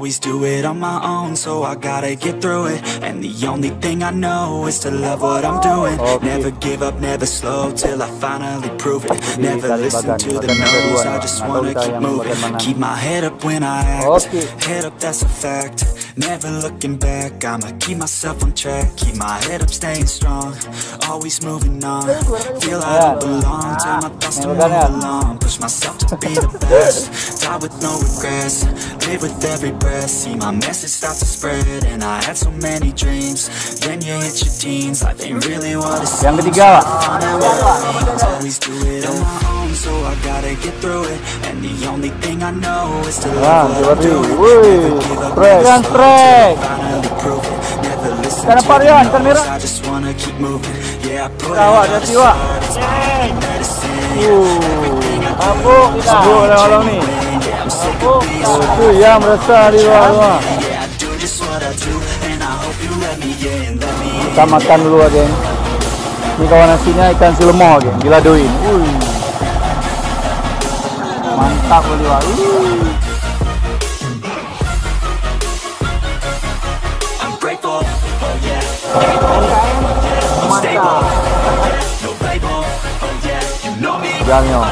Always do it on my own, so I gotta get through it. And the only thing I know is to love what I'm doing. Never give up, never slow, till I finally prove it. Never listen to the no's, I just wanna keep moving. Keep my head up when I act, head up, that's a fact. Never looking back, I'ma keep myself on track. Keep my head up, staying strong, always moving on. Feel I don't belong, tell my thoughts to move along. Push myself to be the best, die with no regrets. Live with every breath, see my message start to spread. And I had so many dreams, then you hit your teens. Life ain't really what it seems. Yang ketiga, Always do it on my own, so I gotta get through it. And the only thing I know is to love what I'm doing. Never give up, never slow, finally prove it. Never listen to the no's, I just wanna keep moving. Yeah, I put out all the start, it's my only medicine. Everything I do, orang ni. Itu yang merasa di luar. yeah, I do just what I do, and I hope you let me in, let me in. Kita makan dulu, geng. Ini kawan nasinya ikan silemo, geng. Diladuin. Mantap boleh, Wak. I'm grateful, oh yeah. I'm stable, no label, oh yeah. You know me, Jangan.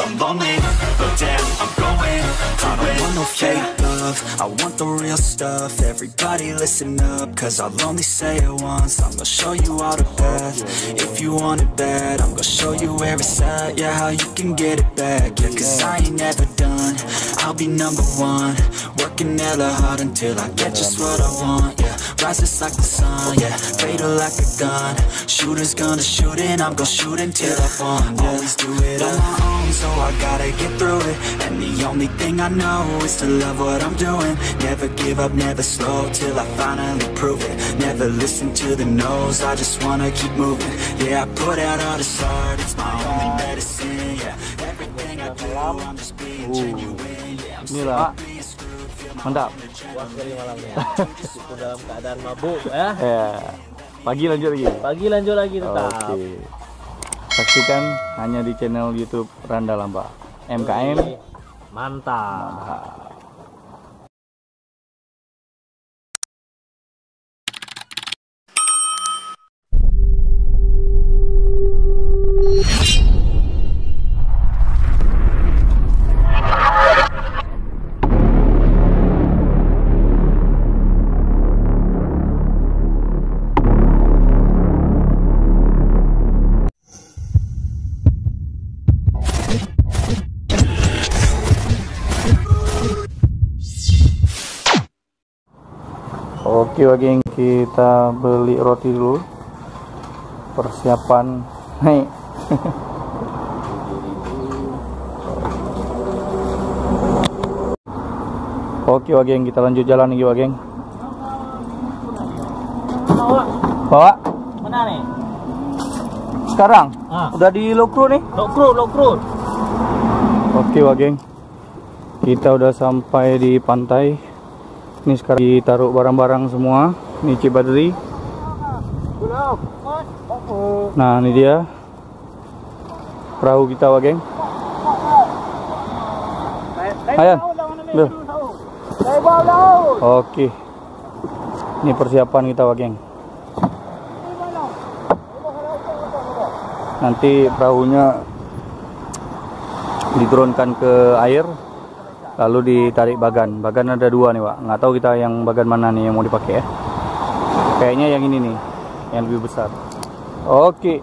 I'm lonely, but damn, I'm going. I don't want no fake love, I want the real stuff. Everybody listen up, cause I'll only say it once. I'm gonna show you all the path, if you want it bad. I'm gonna show you where it's at, yeah, how you can get it back. Yeah, cause I ain't never done, I'll be number one. Working hella hard until I get just what I want, yeah. Rises like the sun, yeah, fatal like a gun. Shooter's gonna shoot and I'm gonna shoot until I fall. Always do it on my own, so I gotta get through it. And the only thing I know is to love what I'm doing. Never give up, never slow, till I finally prove it. Never listen to the no's, I just wanna keep moving. Yeah, I put out all this art, it's my only medicine. Yeah, everything I do, I'm just being genuine. Yeah, I'm sick of being screwed, feel my Mantap. Puas sekali malamnya. Itu dalam keadaan mabuk ya. Ya. Pagi lanjut lagi. Pagi lanjut lagi tetap. Oke. Saksikan hanya di channel YouTube Randa Lamba. MKM Mantap. Oke, geng, kita beli roti dulu. Persiapan naik. Oke, geng, kita lanjut jalan lagi, geng. Bawa? Mana nih? Sekarang? Udah di Lokro nih? Lokro. Oke, geng. Kita udah sampai di pantai. Ini sekarang ditaruh barang-barang semua. Ini Cibadri. Nah, ini dia perahu kita, geng. Ayan. Oke. Ini persiapan kita, geng. Nanti perahunya diturunkan ke air, lalu ditarik bagan. Bagan ada dua nih, Pak. Nggak tahu kita yang bagan mana nih yang mau dipakai ya. Kayaknya yang ini nih, yang lebih besar. Oke.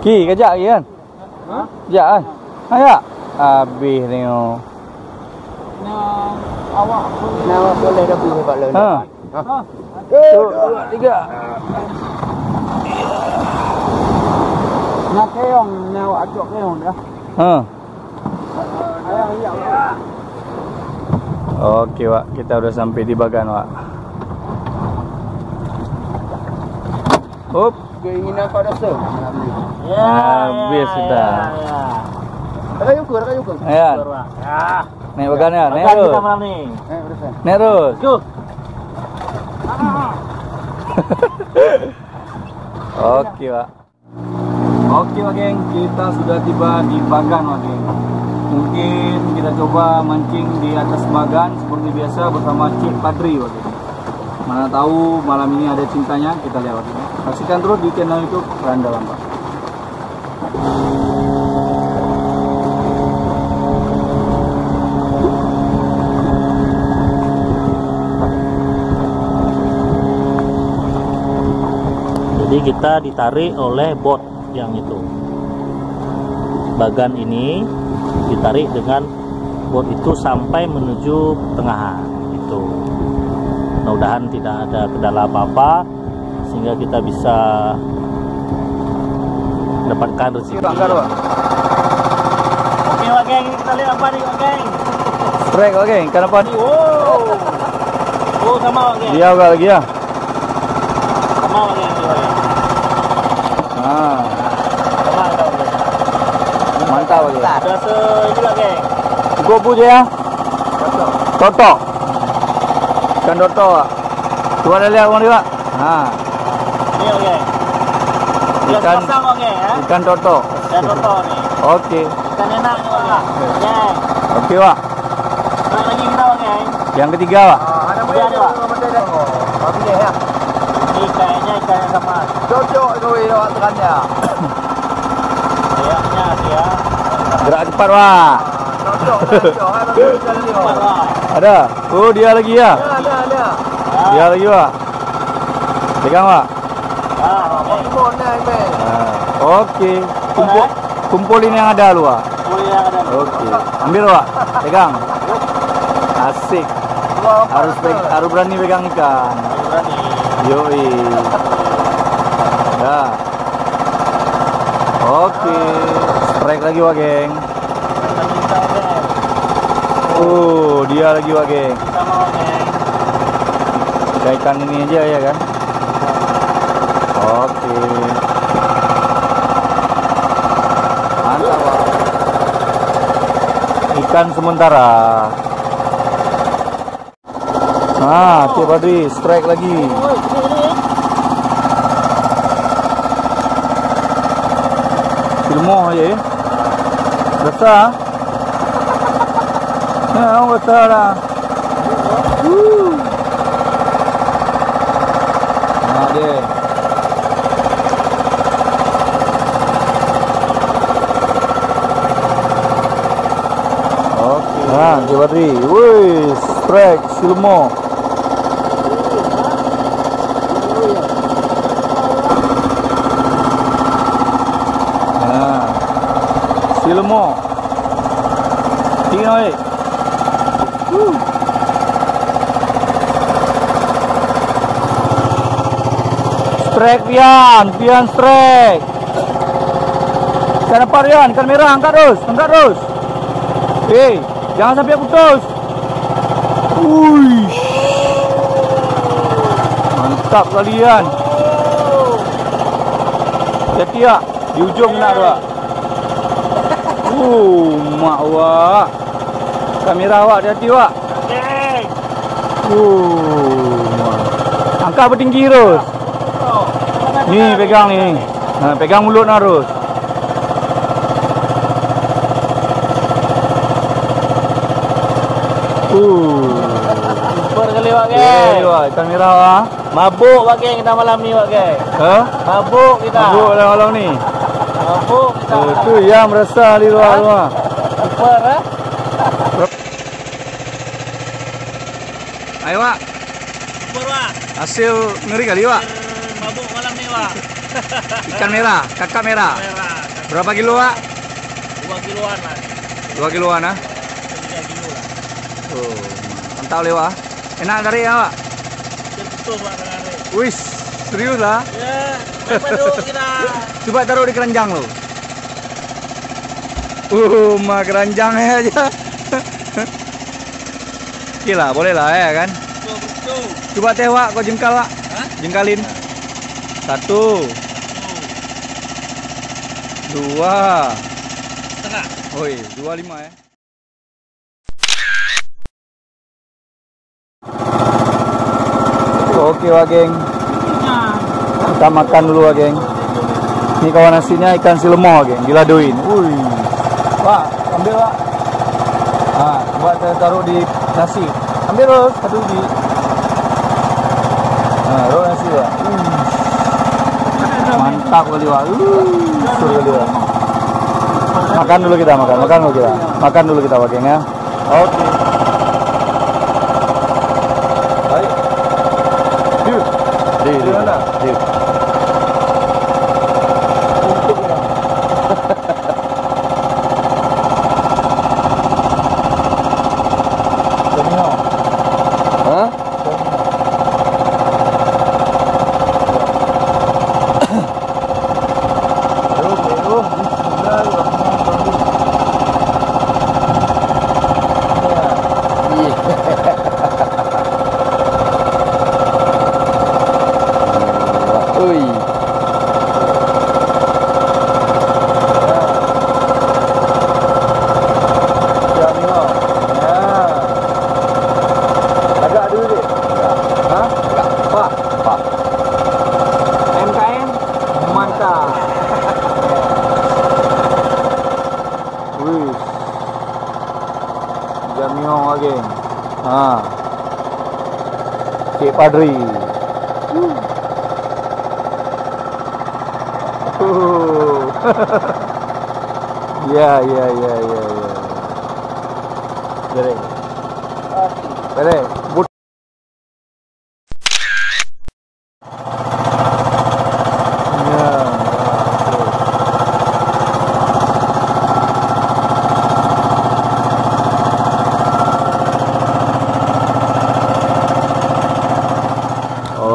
Ki, kejap lagi kan? Kejap kan? Ayak. Habis ni. Awak boleh dah pergi Pak Lon. Dua, tiga. Nak keong, nak acok keong dah. Oke, Pak. Kita udah sampai di bagan, Pak. Up. Keinginan kau dah ser. Habis sudah. Rakyat ukur. Ayan. Naik bagan ya, naik terus. Kita malam ni. Naik terus. Go. Oke, Pak. Oke, Pak geng, kita sudah tiba di Bagan, Pak geng. Mungkin kita coba mancing di atas Bagan seperti biasa bersama Cik Padri, Pak geng. Mana tahu malam ini ada cintanya, kita lihat, Pak geng. Saksikan terus di channel YouTube Randalan, Pak. Jadi kita ditarik oleh bot yang itu. Bagan ini ditarik dengan bot itu sampai menuju pertengahan itu. Mudah-mudahan tidak ada kendala apa-apa sehingga kita bisa mendapatkan rezeki. Oke, Pak geng, kita lihat apa nih, Pak geng? strike, Pak geng, ikan apa? Wow. Oh, sama Pak geng. Dia juga lagi ya. Sama Pak geng. Nah, Sama Pak geng. mantap, Pak geng. Udah ini Pak geng. Cukup aja ya. Toto. Ikan toto, Pak. Coba ada lihat, Pak. Nah, Ini Pak geng. Ikan- Pasang Pak geng ya. ikan toto. Dan toto nih. Oke. Ikan enak nih Pak geng. Oke, Pak. Ada lagi kita Pak geng. Yang ketiga, Pak. Ada Pak. Ini kayaknya ikan yang sama. Cocok itu lewat tekannya. Kayaknya dia. Gerak cepat, Pak. Cocok. Cepat lah. Ada. Oh, dia lagi ya. Ada. Dia lagi, Pak. Pegang, Pak. Nah, oke. Kumpulin yang ada lu, Pak. Boleh yang ada. Oke. Ambil, Pak. Pegang. Asik. Harus berani pegang ikan. Berani. Yoi. Dah. Oke. Strike lagi, Pak geng. Kita Pak geng. Dia lagi, Pak geng. Sama Pak geng. Kita ikan ini aja ya kan. Oke. Mantap, Pak. Ikan sementara. Nah, Cik Padri strike lagi. Ini. Ilmu aja ya. Besar. Ya, besar lah. Nah, dia. Oke. Nah, Cik Padri. Wih, strike Silmo. Silmo. Tinggi oi. Strike Pian strike. Ikan apa Pian? Ikan merah, angkat terus. Jangan sampai putus. Wih. Mantap kalian. Hati ya, di ujung nak dua. Mak wak. Kamera wak, hati-hati wak. Angkat bertinggi terus. Ni pegang ni. Nah, pegang mulut harus. Super kali Pak geng. Okay, wak, kamera wak. Mabuk Pak geng kita malam ni Pak geng. Hah? Mabuk kita. Mabuk malam ni. Mabuk kita. Tu yang merasa di luar. Super eh. Ayo wak. Super Pak. Hasil ngeri kali wak. Mabuk malam ni Pak. Ikan merah, kakak merah. Merah. Berapa kilo wak? 2 kiloan lah. 2 kiloan ah. 3 kilo lah. Oh, mantap lewa. Enak kari ya wak. Betul Pak dengar. Wis, serius lah. Ya, mabuk kita. Coba taruh di keranjang lo. Mah keranjangnya aja. Gila, boleh lah ya kan. Betul. Coba teh wak, kau jengkal wak. Hah? Jengkalin. 1, 2. Setengah. Oi, 25 ya. Oke wak geng. Kita makan dulu wak geng. Ini kawan nasinya ikan silemo, geng, diladuin. Wih. Pak, ambil Pak. Nah, buat saya taruh di nasi. Ambil terus satu biji. Nah, taruh nasi Pak. Mantap kali Pak. Sur kali Pak. Makan dulu kita, makan dulu kita Pak, geng ya. Oke. Baik. Di mana? Cik Padri. Ya. Bere.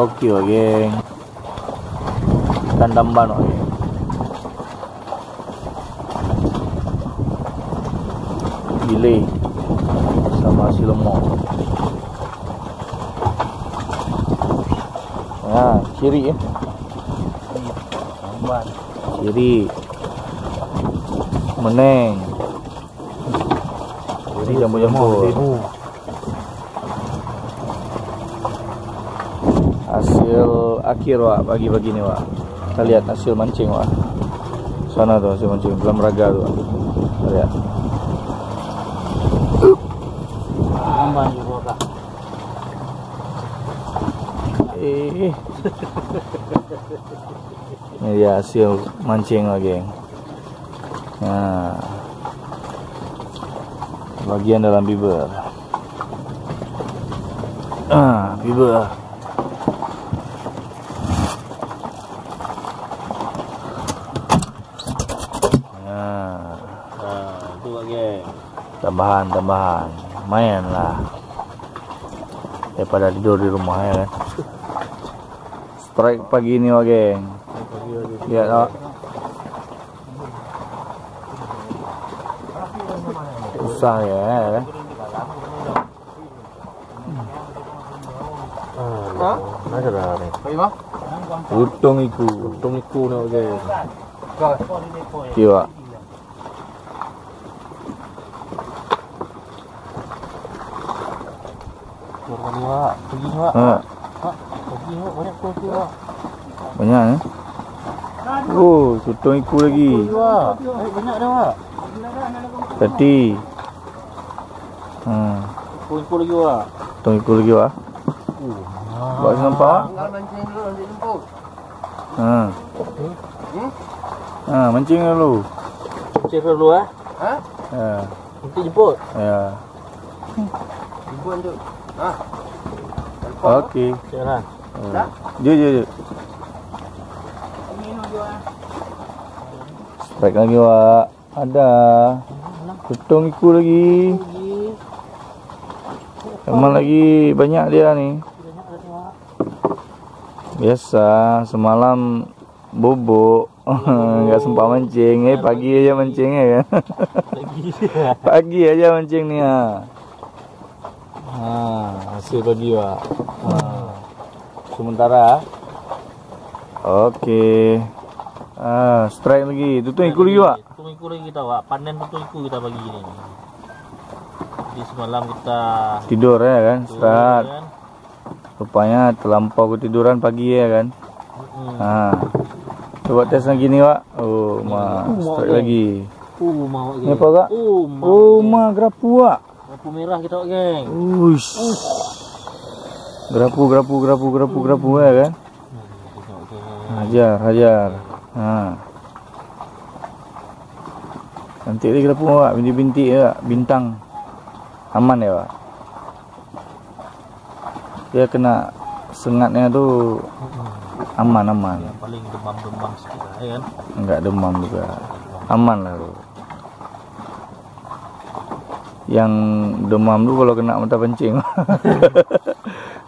Oke, geng. Ikan damban, geng. Gile sama silemo. Nah, ciri ya. Damban. Ciri. Meneng. Ciri jambu-jambu. Hasil akhir Wak, pagi-pagi nih Wak. Kita lihat hasil mancing Wak. Sana tuh hasil mancing, belum raga tuh Wak. Kita lihat. Ini dia hasil mancing Wak, geng. Nah, bagian dalam bibir. Bibir. Tambahan lumayan lah daripada tidur di rumah ya kan. Strike pagi ini Wak, geng. Lihat Wak. Susah ya kan. Utung iku nih geng. Iya. Banyak ya. Sutong iku lagi. Banyak dah Wak. Tadi. Iku lagi Wak. Sutong iku lagi Wak. Buat nampak. Mancing dulu nanti jemput. Mancing dulu. Cek dulu Hah? Nanti jemput. Ya. Jemput tu. Okey. Jalan. Jom. Strike lagi Wak. Ada. Sutong iku lagi. Memang lagi banyak dia ni. Biasa semalam bobok. Enggak sempat mancing. Pagi aja mancing ya kan. Pagi aja mancing ni hasil pagi Wak. Sementara. Okey. Strike lagi. Tutung iku lagi Wak. Tutung iku lagi kita Wak. Panen tutung iku kita pagi ni. Jadi semalam kita tidur ya kan, istirahat. Kan? Rupanya terlampau ketiduran pagi ya kan. Coba tes lagi nih, Pak. Oh, strike lagi. Mau Ini apa, Kak? Grapu, Pak. Grapu merah kita, geng. Grapu ya kan? Hajar. Nah. Cantik lagi grapu, Pak. Bintik-bintik ya, bintang. Aman ya, Pak. Dia kena sengatnya tuh aman. Yang paling demam sedikit ya kan? Enggak demam juga. Aman lah tuh. Yang demam tuh kalau kena mata pencing.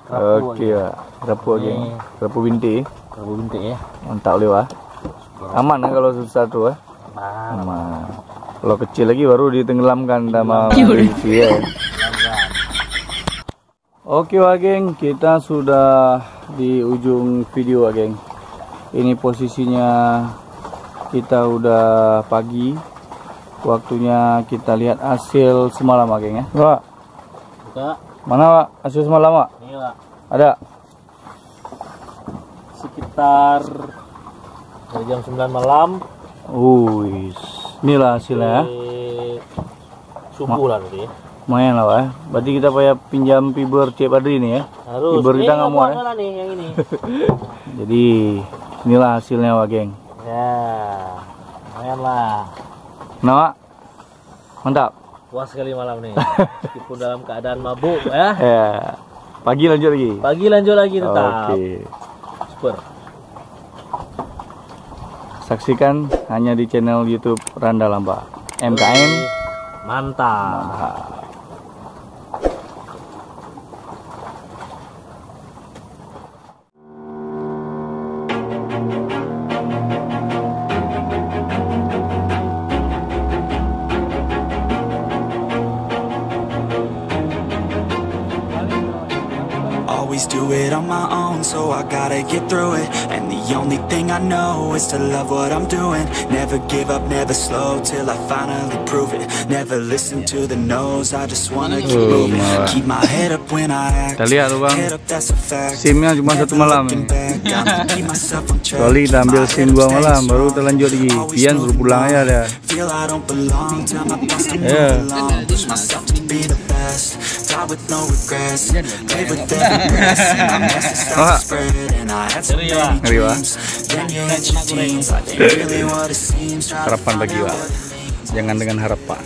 Oke, Pak. Grapu geng. Grapu bintik. Grapu bintik ya. Mantap le, Pak. Aman kan kalau satu ya? Aman. Kalau kecil lagi baru ditenggelamkan sama polisi ya. Oke, Pak geng, kita sudah di ujung video, Pak geng. Ini posisinya kita udah pagi. Waktunya kita lihat hasil semalam, Pak geng ya. Pak. Buka. Mana, Pak? Hasil semalam, Pak? Ini, Pak. Ada. Sekitar dari jam 9 malam. Inilah hasilnya. Subuh lah tadi ya. Lumayan lah, Pak. Berarti kita payah pinjam fiber Cik Padri ini ya. Harus. Fiber kita nggak muat ya. Nih, yang ini. Jadi inilah hasilnya, Pak geng. Ya, lumayan lah. Nah, Pak. Mantap. Puas sekali malam nih. Meskipun dalam keadaan mabuk ya. Ya. Pagi lanjut lagi. Pagi lanjut lagi tetap. Oke. Super. Saksikan hanya di channel YouTube Randa Lamba. MKM Mantap. Always do it on my own, so I gotta get through it. And the only thing I know is to love what I'm doing. Never give up, never slow, till I finally prove it. Never listen to the no's, I just wanna keep moving. Keep my head up when I act. Kita lihat tuh, Bang. Head up, that's a fact. SIM-nya cuma satu malam nih. Keep myself on track. Kecuali kita ambil SIM 2 malam, baru kita lanjut lagi. Pian suruh pulang aja dia. Feel I don't belong, tell my thoughts to move along. Push myself to be the best, die with no regrets. Play with every breath, see my message start to spread. And I had so many dreams, then you hit your teens. Life ain't really what it seems. Try to Harapan find bagi, out Pak. what it means. Jangan dengan harapan.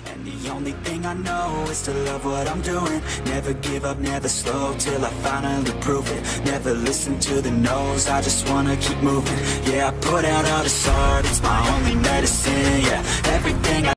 And the only thing I know is to love what I'm doing. Never give up, never slow, till I finally prove it. Never listen to the no's, I just wanna keep moving. Yeah, I put out all this art, it's my only medicine. Yeah, everything I